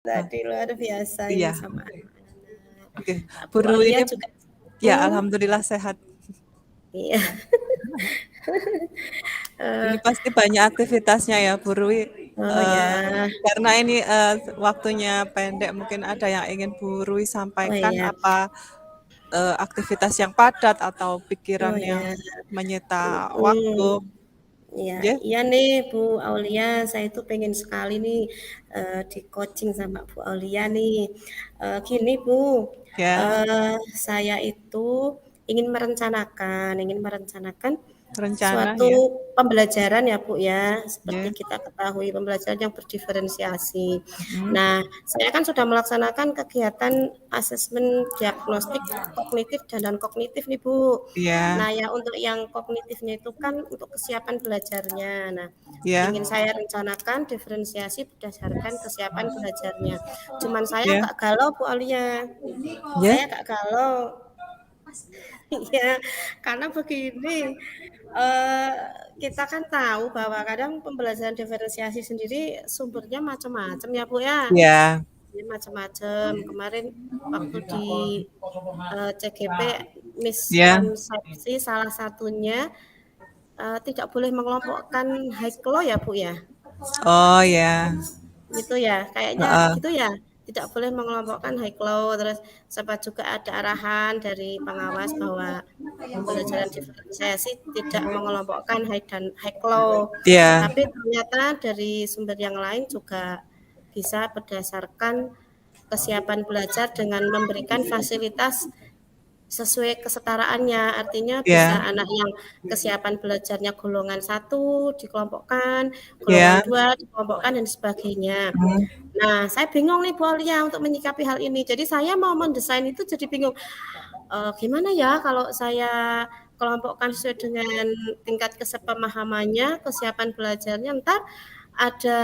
tadi luar biasa ini Iya. sama anak-anak. Oke, Bu Bu Ru Aulia ini juga. ya alhamdulillah sehat. Iya. Ini pasti banyak aktivitasnya ya Bu Rui. Oh ya, Karena ini waktunya pendek, mungkin ada yang ingin Bu Rui oh sampaikan ya, apa aktivitas yang padat atau pikiran oh yang ya. menyita Hmm. waktu. Iya, Ya, iya nih Bu Aulia, saya tuh pengen sekali nih di coaching sama Bu Aulia nih. Gini Bu, ya, saya itu ingin merencanakan rencana suatu ya. pembelajaran ya Bu ya, seperti Ya. kita ketahui pembelajaran yang berdiferensiasi. Mm, Nah, saya kan sudah melaksanakan kegiatan asesmen diagnostik kognitif dan non kognitif nih Bu. ya, Nah, ya untuk yang kognitifnya itu kan untuk kesiapan belajarnya. Nah, ya, ingin saya rencanakan diferensiasi berdasarkan kesiapan belajarnya. Cuman saya ya, agak galau Bu Alia. ya, Saya agak galau. Iya, karena begini, eh, kita kan tahu bahwa kadang pembelajaran diferensiasi sendiri sumbernya macam-macam ya Bu ya. ya, Jadi macam-macam. Kemarin waktu di CGP ya. miskonsepsi salah satunya tidak boleh mengelompokkan high low ya Bu ya. Oh ya, Gitu ya, kayaknya heeh, gitu ya. Tidak boleh mengelompokkan high low, terus sempat juga ada arahan dari pengawas bahwa pembelajaran diferensiasi tidak mengelompokkan high dan high low. ya, Tapi ternyata dari sumber yang lain juga bisa berdasarkan kesiapan belajar dengan memberikan fasilitas sesuai kesetaraannya. Artinya bisa ya, anak yang kesiapan belajarnya golongan satu dikelompokkan, golongan ya. 2 dikelompokkan dan sebagainya. Hmm, Nah, saya bingung nih Bu Aulia untuk menyikapi hal ini. Jadi saya mau mendesain itu jadi bingung. Gimana ya kalau saya kelompokkan sesuai dengan tingkat kesepemahamannya, kesiapan belajarnya, entar ada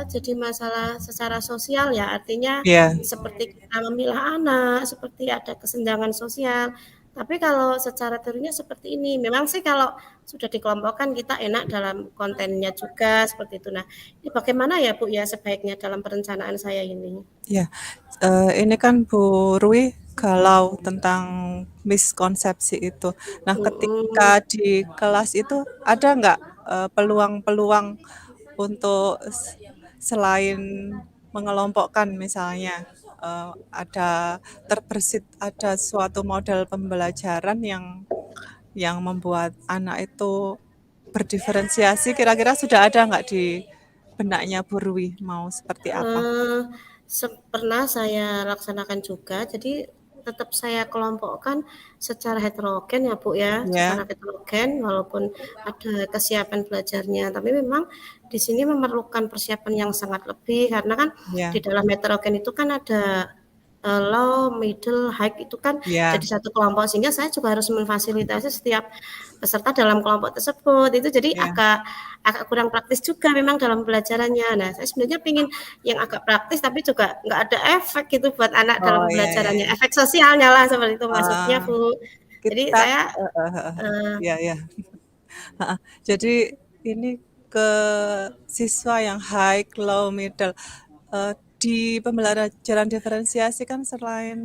jadi masalah secara sosial ya, artinya ya, seperti kita memilah anak, seperti ada kesenjangan sosial. Tapi kalau secara teorinya seperti ini, memang sih kalau sudah dikelompokkan kita enak dalam kontennya juga seperti itu. Nah, ini bagaimana ya Bu ya sebaiknya dalam perencanaan saya ini? ya. Ini kan Bu Rui galau tentang miskonsepsi itu. Nah, Mm-mm, ketika di kelas itu ada nggak peluang-peluang untuk selain mengelompokkan misalnya ada terbersit ada suatu model pembelajaran yang membuat anak itu berdiferensiasi kira-kira sudah ada nggak di benaknya Bu Rui mau seperti apa? eh, pernah saya laksanakan juga, jadi tetap saya kelompokkan secara heterogen ya Bu ya, secara Ya, heterogen walaupun ada kesiapan belajarnya, tapi memang di sini memerlukan persiapan yang sangat lebih karena kan di ya, dalam heterogen itu kan ada low, middle, high itu kan ya. jadi satu kelompok sehingga saya juga harus memfasilitasi setiap peserta dalam kelompok tersebut. Itu jadi Ya. agak agak kurang praktis juga memang dalam pembelajarannya. Nah, saya sebenarnya ingin yang agak praktis tapi juga nggak ada efek gitu buat anak dalam Oh ya ya pembelajarannya. ya. Efek sosialnya lah seperti itu maksudnya, Ah, Bu. Jadi kita saya ya ya. Heeh. Jadi ini ke siswa yang high, low, middle. Di pembelajaran diferensiasi kan selain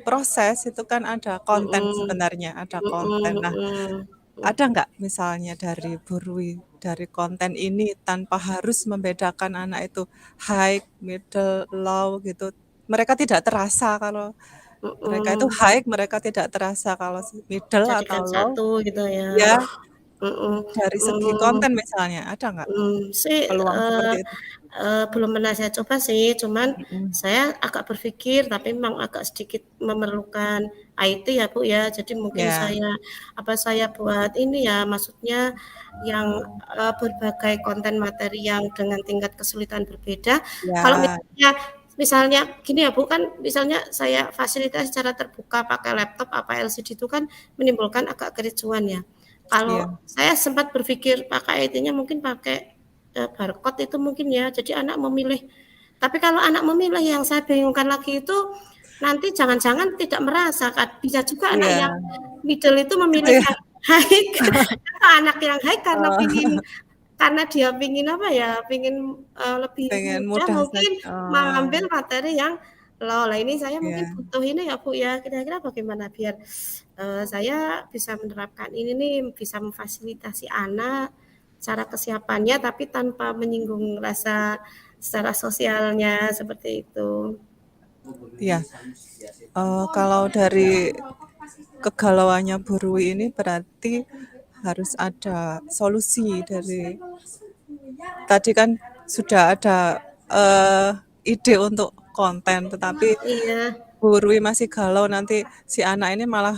proses itu kan ada konten mm, sebenarnya, ada konten. mm, Nah, mm, mm. ada nggak misalnya dari Bu Rui, dari konten ini tanpa harus membedakan anak itu high, middle, low gitu. Mereka tidak terasa kalau mereka itu Mm-mm. high, mereka tidak terasa kalau middle atau Jadikan low. satu gitu ya. Ya, Mm-mm. dari segi Mm. konten misalnya, ada nggak Sih, peluang seperti itu? belum pernah saya coba sih, cuman Mhm. saya agak berpikir, tapi memang agak sedikit memerlukan IT ya, Bu, ya. Jadi mungkin Ya, saya buat ini ya, maksudnya yang berbagai konten materi yang dengan tingkat kesulitan berbeda. Kalau ya, misalnya misalnya gini ya, Bu, kan misalnya saya fasilitas secara terbuka pakai laptop apa LCD itu kan menimbulkan agak kericuan ya. iya, Kalau saya sempat berpikir pakai IT-nya mungkin pakai barcode itu mungkin ya. Jadi anak memilih. Tapi kalau anak memilih yang saya bingungkan lagi itu nanti jangan-jangan tidak merasa kan bisa juga anak iya, yang middle itu gitu memilih ya. yang high atau anak yang high karena Oh, pingin karena dia pingin apa ya, pingin lebih pengen mudah mudah mungkin saja. Oh, mengambil materi yang low. Lah ini saya mungkin ya, butuh ini ya Bu ya, kira-kira bagaimana biar saya bisa menerapkan ini nih, bisa memfasilitasi anak cara kesiapannya tapi tanpa menyinggung rasa secara sosialnya seperti itu. ya. Kalau dari kegalauannya Bu Rui ini berarti harus ada solusi dari tadi kan sudah ada ide untuk konten, tetapi Iya, Bu Rui masih galau nanti si anak ini malah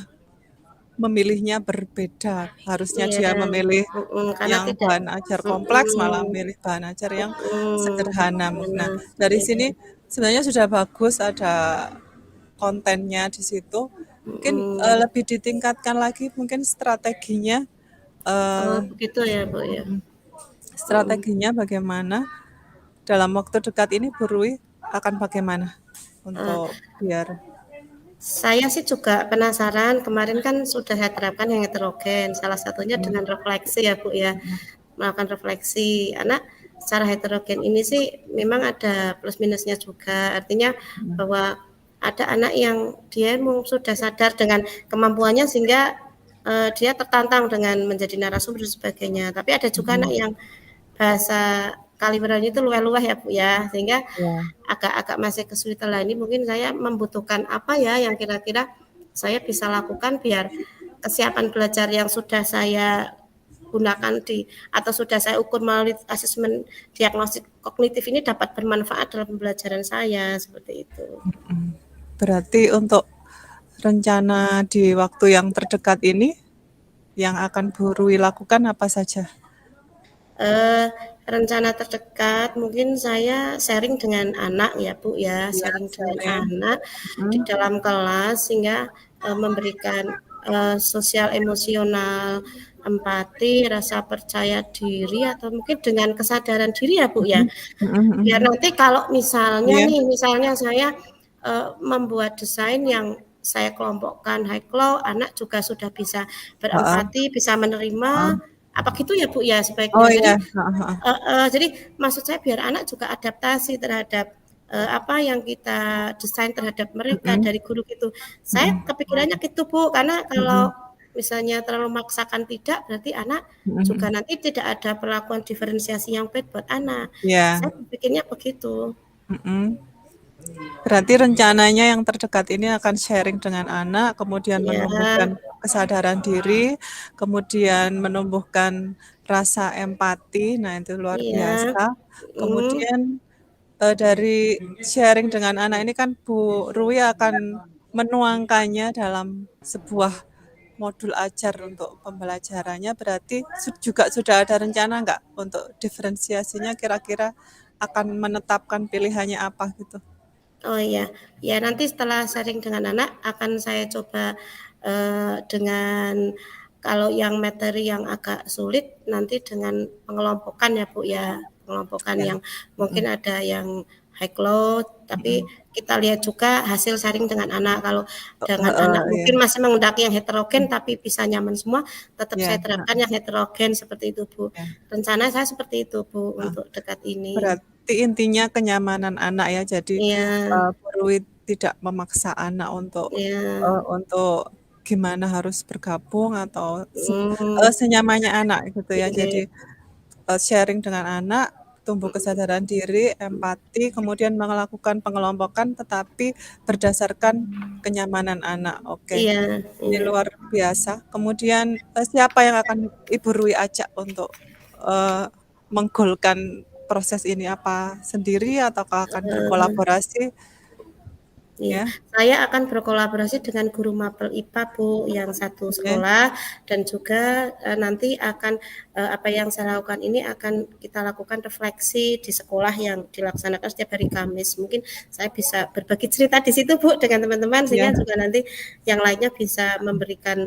memilihnya berbeda. Harusnya iya, dia memilih karena yang tidak bahan ajar kompleks, malah mhm, memilih bahan ajar yang mhm, sederhana. Nah, benar, dari iya, sini sebenarnya sudah bagus ada kontennya di situ. Mungkin mhm. lebih ditingkatkan lagi mungkin strateginya. Oh eh, begitu ya Bu ya? Mhm. Strateginya bagaimana dalam waktu dekat ini Bu Rui akan bagaimana Eee, untuk biar saya sih juga penasaran, kemarin kan sudah saya terapkan yang heterogen, salah satunya dengan refleksi ya, Bu, ya. Melakukan refleksi. Karena secara heterogen ini sih memang ada plus minusnya juga. Artinya bahwa ada anak yang dia sudah sadar dengan kemampuannya sehingga dia tertantang dengan menjadi narasumber dan sebagainya. Tapi ada juga anak yang bahasa kaliberannya itu luweh-luweh ya Bu ya, sehingga ya. agak-agak masih kesulitan. Lah ini mungkin saya membutuhkan apa ya yang kira-kira saya bisa lakukan biar kesiapan belajar yang sudah saya gunakan atau sudah saya ukur melalui asesmen diagnostik kognitif ini dapat bermanfaat dalam pembelajaran saya seperti itu. Berarti untuk rencana di waktu yang terdekat ini yang akan Bu Rui lakukan apa saja? Eh, rencana terdekat mungkin saya sharing dengan anak ya Bu ya, Ya, sharing dengan sharing. anak di Hmm, dalam kelas sehingga memberikan sosial emosional, empati, rasa percaya diri atau mungkin dengan kesadaran diri ya Bu ya. Biar hmm. nanti kalau misalnya Ya, nih, misalnya saya membuat desain yang saya kelompokkan high low, anak juga sudah bisa heeh, berempati, bisa menerima, heeh. apa gitu ya Bu ya Oh sebaiknya. Jadi ya, heeh, heeh. jadi maksud saya biar anak juga adaptasi terhadap apa yang kita desain terhadap mereka Mm-mm, dari guru itu. Saya mm-mm, kepikirannya gitu Bu, karena kalau mm-mm, misalnya terlalu memaksakan tidak, berarti anak juga mm-mm. nanti tidak ada perlakuan diferensiasi yang baik buat anak. Ya, Saya berpikirnya begitu. mm-mm. Berarti rencananya yang terdekat ini akan sharing dengan anak, kemudian Ya, menumbuhkan kesadaran diri, kemudian menumbuhkan rasa empati. Nah, itu luar iya, biasa. mm, Kemudian dari sharing dengan anak ini kan Bu Rui akan menuangkannya dalam sebuah modul ajar untuk pembelajarannya. Berarti juga sudah ada rencana nggak untuk diferensiasinya kira-kira akan menetapkan pilihannya apa gitu? oh iya, ya nanti setelah sharing dengan anak akan saya coba dengan kalau yang materi yang agak sulit nanti dengan pengelompokan ya Bu ya, pengelompokan Ya. yang mungkin Mm-mm, ada yang high load, tapi mm-mm. kita lihat juga hasil sharing dengan anak. Kalau dengan anak Ya, mungkin masih menghendaki yang heterogen tapi bisa nyaman semua, tetap saya ya, terapkan yang heterogen seperti itu Bu. ya. Rencana saya seperti itu Bu Ah, untuk dekat ini. berarti intinya kenyamanan anak ya. Jadi Iya, perlu tidak memaksa anak iya, untuk gimana harus bergabung atau hmm, senyamannya anak gitu ya. iya, Jadi sharing dengan anak, tumbuh kesadaran diri, empati, kemudian melakukan pengelompokan, tetapi berdasarkan kenyamanan anak. Oke, iya, ini iya. luar biasa. Kemudian siapa yang akan Ibu Rui ajak untuk eh, menggolkan proses ini? Apa sendiri ataukah akan berkolaborasi? Iya, Ya, saya akan berkolaborasi dengan guru mapel IPA Bu yang satu oke, sekolah dan juga nanti akan apa yang saya lakukan ini akan kita lakukan refleksi di sekolah yang dilaksanakan setiap hari Kamis. Mungkin saya bisa berbagi cerita di situ Bu dengan teman-teman sehingga ya, juga nanti yang lainnya bisa memberikan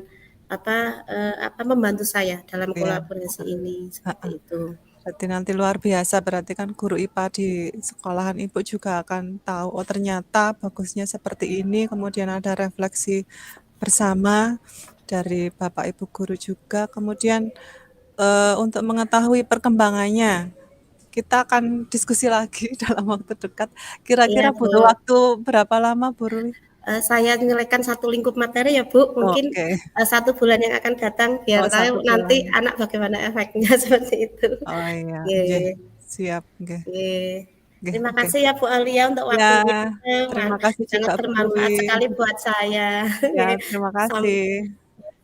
apa membantu saya dalam ya. kolaborasi ini seperti itu. Berarti nanti luar biasa, berarti kan guru IPA di sekolahan Ibu juga akan tahu, oh ternyata bagusnya seperti ini, kemudian ada refleksi bersama dari Bapak Ibu guru juga, kemudian untuk mengetahui perkembangannya, kita akan diskusi lagi dalam waktu dekat. Iya, Kira-kira Bu. butuh waktu berapa lama, Bu Ruli? Saya menyelesaikan satu lingkup materi ya Bu, mungkin Oke. 1 bulan yang akan datang biar Oh, tahu 1 nanti bulan. anak bagaimana efeknya seperti itu. Oh, iya. Nggih, Nggih, siap, nggih. nggih. Nggih, Terima oke. kasih ya Bu Alia untuk Ya, waktunya, terima kasih sangat juga, Bu bermanfaat Ruli. sekali buat saya. Ya, Nggih, terima sam kasih.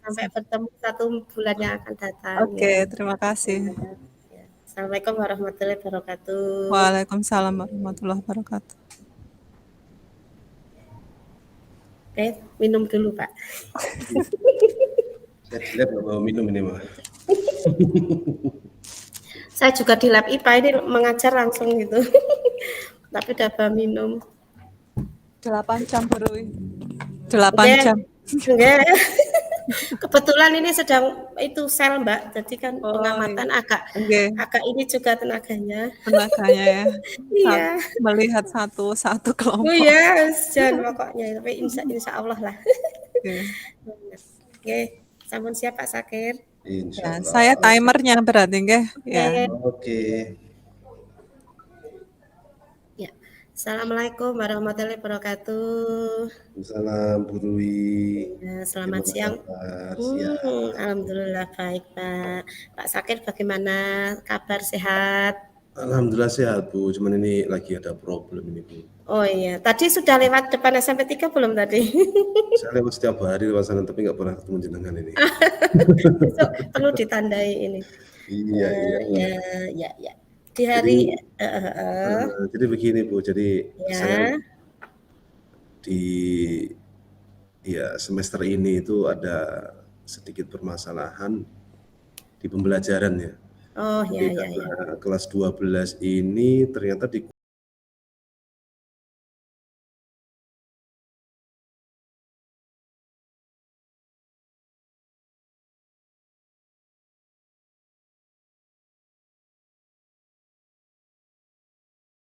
sampai bertemu 1 bulan yang akan datang Oke, ya. terima kasih. Ya. Assalamualaikum warahmatullahi wabarakatuh. Waalaikumsalam warahmatullahi wabarakatuh. Oke, minum dulu Pak. Saya di lab nggak bawa minum ini mah. Saya juga di lab IPA ini mengajar langsung gitu. Tapi udah bawa minum. 8 jam, Bu Ruli. 8 Enggak, jam. enggak. Kebetulan ini sedang itu sel Mbak, jadi kan Oh, pengamatan iya. agak Oke, agak ini juga tenaganya. tenaganya ya. Saat Iya. melihat satu Oh kelompok. iya, jangan pokoknya, tapi insya Allah lah. Oke. Oke, sampun siap Pak Sakir. Insya Ya, Allah. saya timernya berarti nggih. Ya. Oke. Ya. Assalamualaikum warahmatullahi wabarakatuh. Salam Bu Rui. Ya, selamat Gimana siang. kabar? Siang. Alhamdulillah baik Pak. Pak Sakir bagaimana kabar sehat? Alhamdulillah sehat Bu, cuman ini lagi ada problem ini Bu. Oh iya, tadi sudah lewat depan SMP 3 belum tadi? Saya lewat setiap hari lewat sana tapi nggak pernah ketemu jenengan ini. Besok perlu ditandai ini. Iya, iya. Ya, ya, ya. Di hari Jadi begini Bu, jadi saya ya. di semester ini itu ada sedikit permasalahan di pembelajaran ya. Oh Jadi ya, ya, ya. karena kelas 12 ini ternyata di